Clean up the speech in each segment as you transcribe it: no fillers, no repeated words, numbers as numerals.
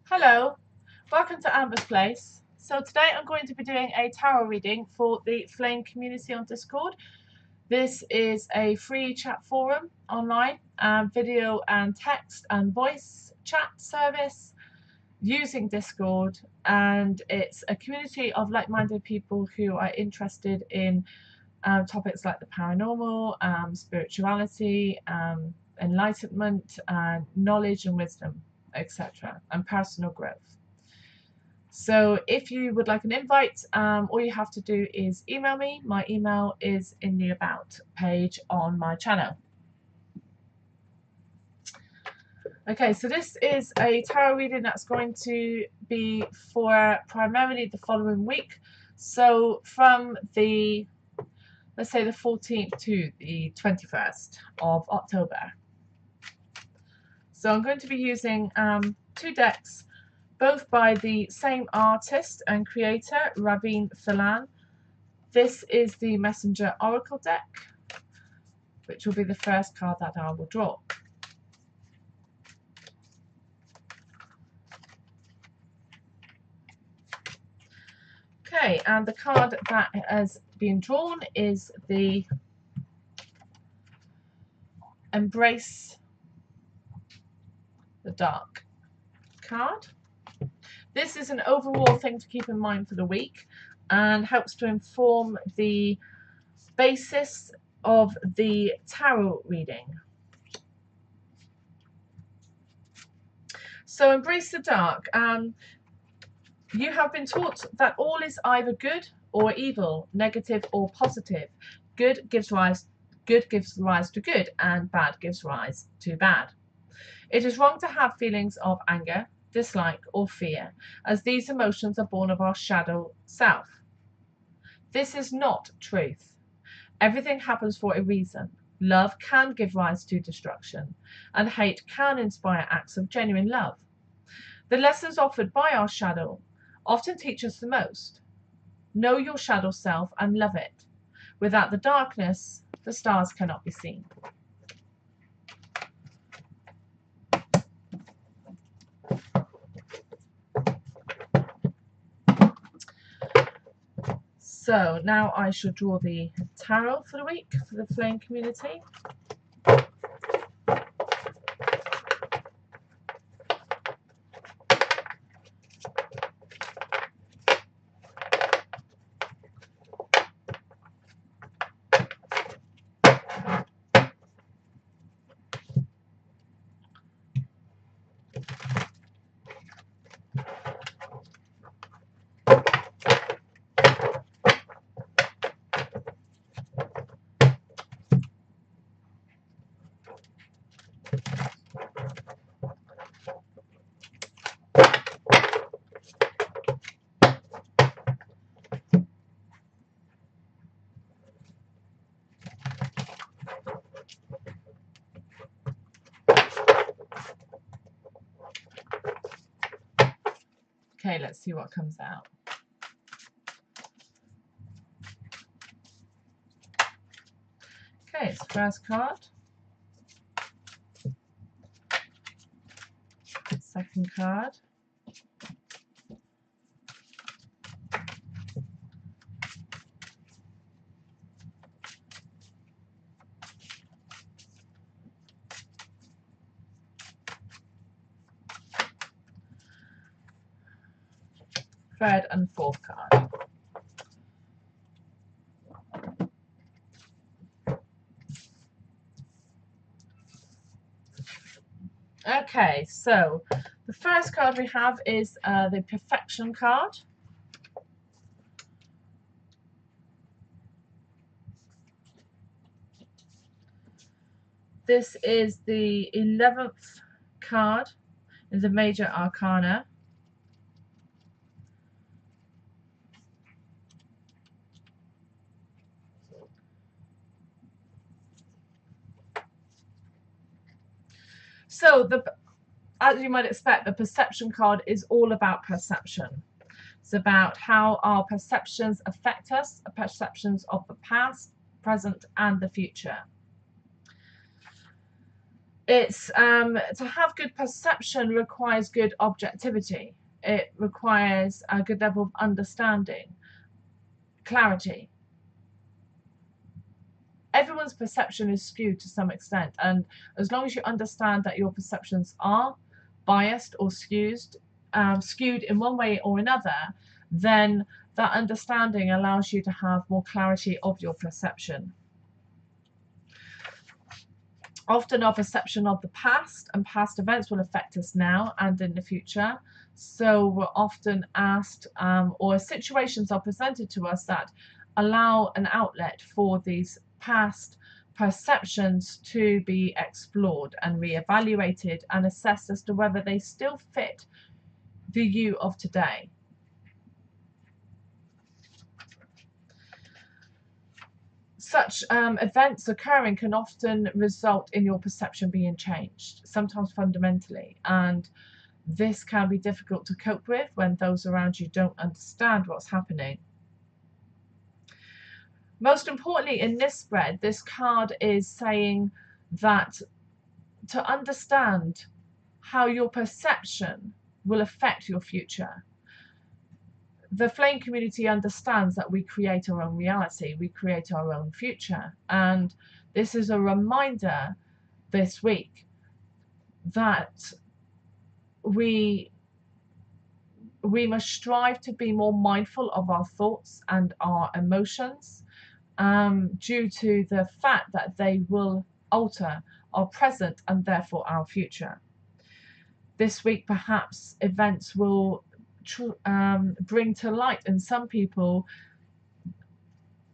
Hello, welcome to Amber's Place. So today I'm going to be doing a tarot reading for the Flame community on Discord. This is a free chat forum online, video and text and voice chat service using Discord, and it's a community of like-minded people who are interested in topics like the paranormal, spirituality, enlightenment, knowledge and wisdom, etc., and personal growth. So if you would like an invite, all you have to do is email me. My email is in the About page on my channel. Okay, so this is a tarot reading that's going to be for primarily the following week. So from the, let's say the 14th to the 21st of October. So I'm going to be using two decks, both by the same artist and creator, Raveen Phelan. This is the Messenger Oracle deck, which will be the first card that I will draw. Okay, and the card that has been drawn is the Embrace the Dark card. This is an overall thing to keep in mind for the week and helps to inform the basis of the tarot reading. So Embrace the Dark. You have been taught that all is either good or evil, negative or positive. Good gives rise to good, and bad gives rise to bad. It is wrong to have feelings of anger, dislike, or fear, as these emotions are born of our shadow self. This is not truth. Everything happens for a reason. Love can give rise to destruction, and hate can inspire acts of genuine love. The lessons offered by our shadow often teach us the most. Know your shadow self and love it. Without the darkness, the stars cannot be seen. So now I should draw the tarot for the week for the Flame community. Okay, let's see what comes out. Okay, it's the first card. Second card. Third and fourth card. Okay, so the first card we have is the Perfection card. This is the 11th card in the Major Arcana. So, as you might expect, the Perception card is all about perception. It's about how our perceptions affect us, perceptions of the past, present, and the future. It's to have good perception requires good objectivity. It requires a good level of understanding, clarity. Everyone's perception is skewed to some extent, and as long as you understand that your perceptions are biased or skewed in one way or another, then that understanding allows you to have more clarity of your perception. Often our perception of the past and past events will affect us now and in the future. So we're often asked, or situations are presented to us that allow an outlet for these past perceptions to be explored and reevaluated and assessed as to whether they still fit the you of today. Such events occurring can often result in your perception being changed, sometimes fundamentally, and this can be difficult to cope with when those around you don't understand what's happening. Most importantly, in this spread, this card is saying that to understand how your perception will affect your future. The flame community understands that we create our own reality, we create our own future, and this is a reminder this week that we must strive to be more mindful of our thoughts and our emotions, due to the fact that they will alter our present and therefore our future. This week, perhaps events will bring to light in some people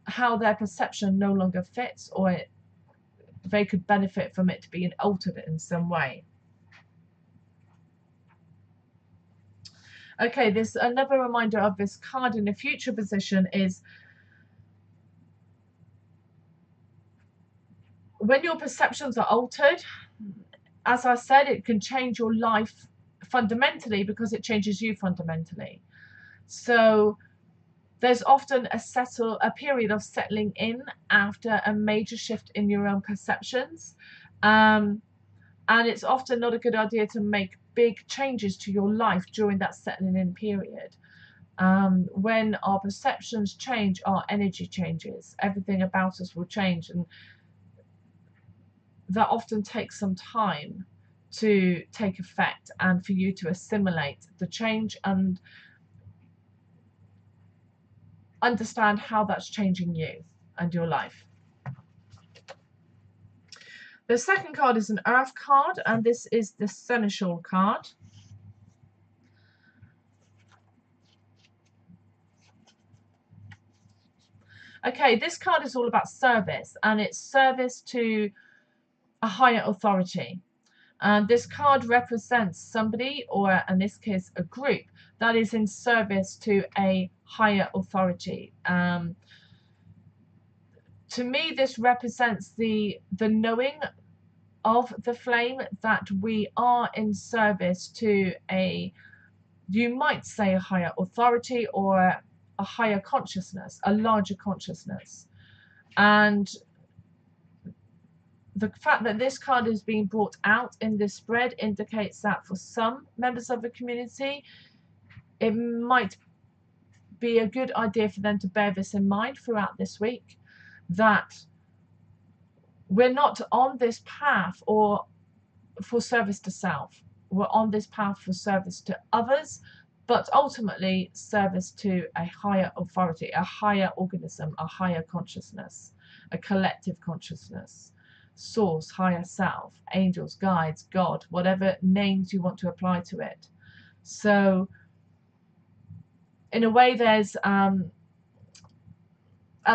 how their perception no longer fits, or they could benefit from it being altered in some way. Okay, this another reminder of this card in the future position is when your perceptions are altered, as I said, it can change your life fundamentally because it changes you fundamentally. So there's often a period of settling in after a major shift in your own perceptions. And it's often not a good idea to make big changes to your life during that settling in period. When our perceptions change, our energy changes. Everything about us will change, and that often takes some time to take effect and for you to assimilate the change and understand how that's changing you and your life. The second card is an Earth card, and this is the Seneschal card. Okay, this card is all about service, and it's service to a higher authority. And this card represents somebody, or in this case, a group that is in service to a higher authority. To me, this represents the knowing of the flame that we are in service to you might say a higher authority or a higher consciousness, a larger consciousness. And the fact that this card is being brought out in this spread indicates that for some members of the community, it might be a good idea for them to bear this in mind throughout this week, that we're not on this path or for service to self. We're on this path for service to others, but ultimately service to a higher authority, a higher organism, a higher consciousness, a collective consciousness, source, higher self, angels, guides, God, whatever names you want to apply to it. So in a way, there's at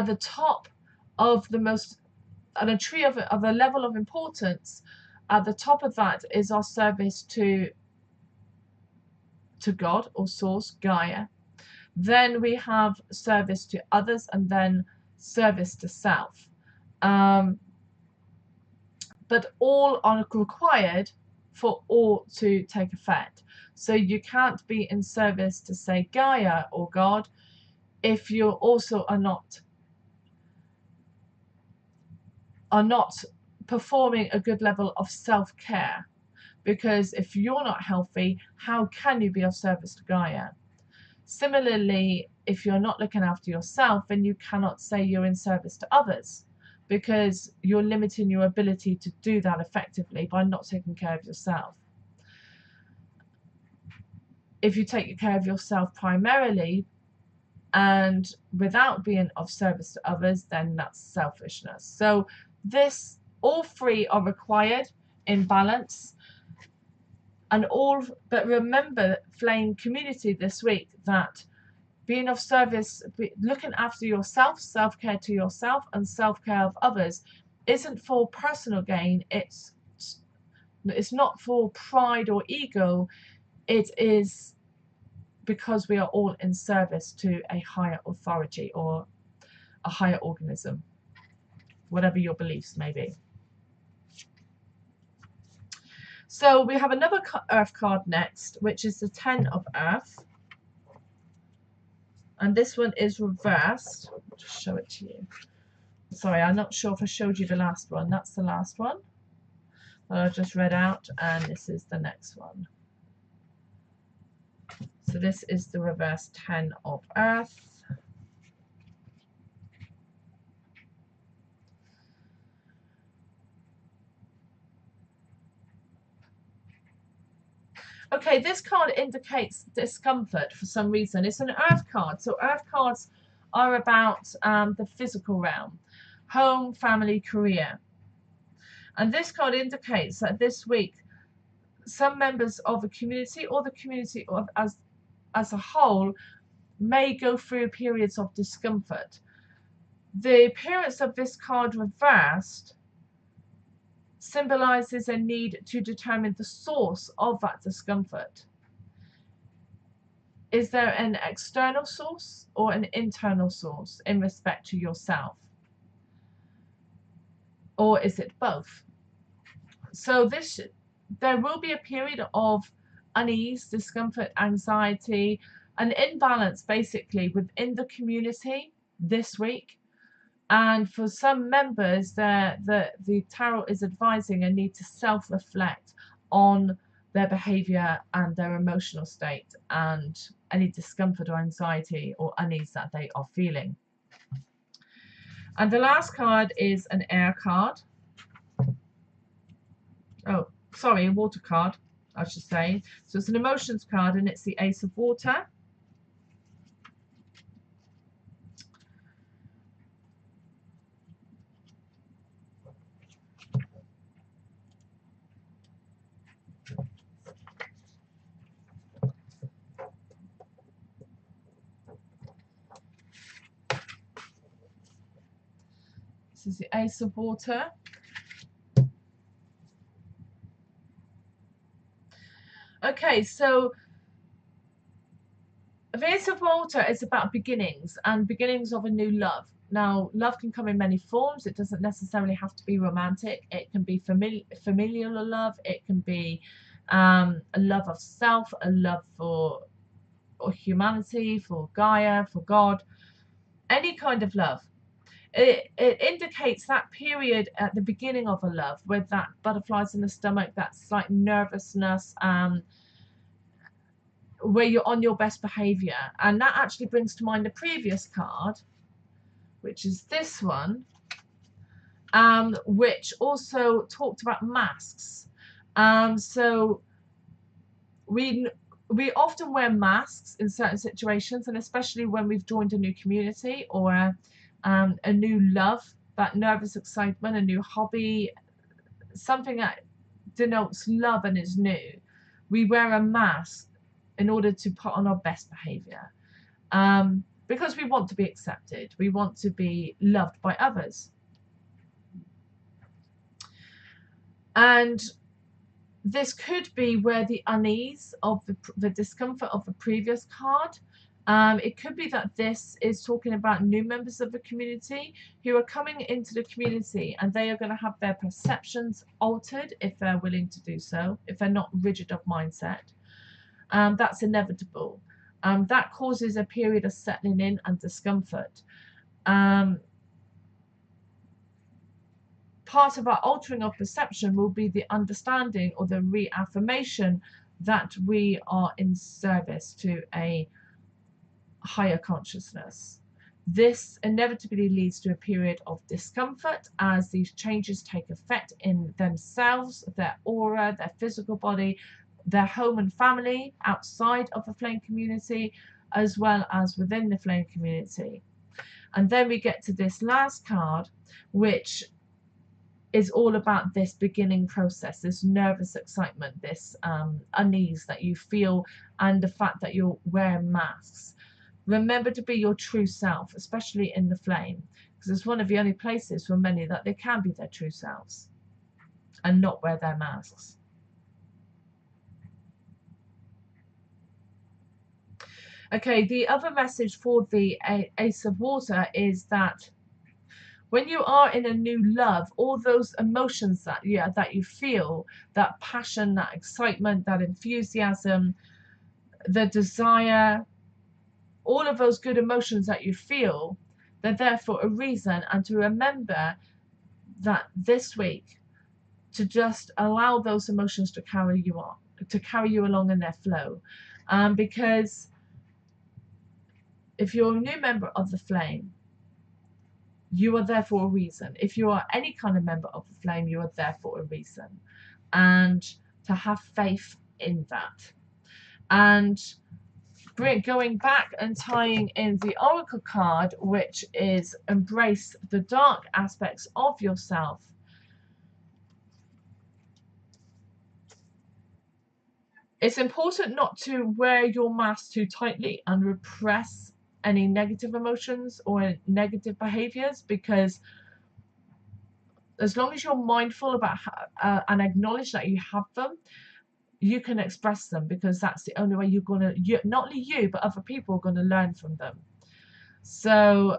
the top of the most, on a tree of a level of importance, at the top of that is our service to God or source, Gaia. Then we have service to others, and then service to self. But all are required for all to take effect. So you can't be in service to, say, Gaia or God if you also are not performing a good level of self-care, because if you're not healthy, how can you be of service to Gaia? Similarly, if you're not looking after yourself, then you cannot say you're in service to others, because you're limiting your ability to do that effectively by not taking care of yourself. If you take care of yourself primarily and without being of service to others, then that's selfishness. So all three are required in balance. But remember, Flame Community, this week, that being of service, looking after yourself, self-care to yourself and self-care of others, isn't for personal gain. It's not for pride or ego. It is because we are all in service to a higher authority or a higher organism, whatever your beliefs may be. So we have another Earth card next, which is the Ten of Earth. And this one is reversed. I'll just show it to you. Sorry, I'm not sure if I showed you the last one. That's the last one that I just read out, and this is the next one. So this is the reverse Ten of Earth. Okay, this card indicates discomfort for some reason. It's an Earth card. So Earth cards are about the physical realm, home, family, career. And this card indicates that this week, some members of a community or the community as a whole may go through periods of discomfort. The appearance of this card reversed symbolizes a need to determine the source of that discomfort. Is there an external source or an internal source in respect to yourself? Or is it both? So there will be a period of unease, discomfort, anxiety, an imbalance basically within the community this week. And for some members, the tarot is advising a need to self-reflect on their behavior and their emotional state and any discomfort or anxiety or unease that they are feeling. And the last card is an air card. Oh, sorry, a water card, I should say. So it's an emotions card, and it's the Ace of Water. This is the Ace of Water. Okay, so the Ace of Water is about beginnings and beginnings of a new love. Now, love can come in many forms. It doesn't necessarily have to be romantic. It can be familial love. It can be a love of self, a love for humanity, for Gaia, for God, any kind of love. It indicates that period at the beginning of a love with that butterflies in the stomach, that slight nervousness, where you're on your best behavior. And that actually brings to mind the previous card, which is this one, which also talked about masks. So we often wear masks in certain situations, and especially when we've joined a new community or a new love, that nervous excitement, a new hobby, something that denotes love and is new. We wear a mask in order to put on our best behavior, because we want to be accepted. We want to be loved by others. And this could be where the unease of the discomfort of the previous card. It could be that this is talking about new members of the community who are coming into the community, and they are going to have their perceptions altered if they're willing to do so, if they're not rigid of mindset. That's inevitable. That causes a period of settling in and discomfort. part of our altering of perception will be the understanding or the reaffirmation that we are in service to a higher consciousness. This inevitably leads to a period of discomfort as these changes take effect in themselves, their aura, their physical body, their home and family, outside of the flame community, as well as within the flame community. And then we get to this last card, which is all about this beginning process, this nervous excitement, this unease that you feel, and the fact that you're wearing masks. Remember to be your true self, especially in the flame, because it's one of the only places for many that they can be their true selves and not wear their masks. Okay, the other message for the Ace of Water is that when you are in a new love, all those emotions that you feel, that passion, that excitement, that enthusiasm, the desire, all of those good emotions that you feel, they're there for a reason. And to remember that this week, to just allow those emotions to carry you on, to carry you along in their flow. Because if you're a new member of the flame, you are there for a reason. If you are any kind of member of the flame, you are there for a reason. And to have faith in that. And going back and tying in the Oracle card, which is embrace the dark aspects of yourself. It's important not to wear your mask too tightly and repress any negative emotions or negative behaviors, because as long as you're mindful about and acknowledge that you have them, you can express them, because that's the only way you're going to, not only you, but other people are going to learn from them. So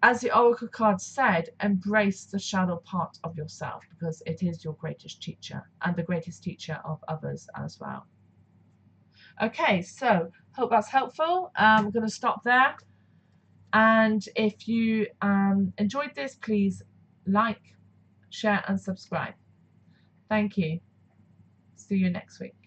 as the Oracle card said, embrace the shadow part of yourself, because it is your greatest teacher and the greatest teacher of others as well. Okay, so hope that's helpful. I'm going to stop there. And if you enjoyed this, please like, share and subscribe. Thank you. See you next week.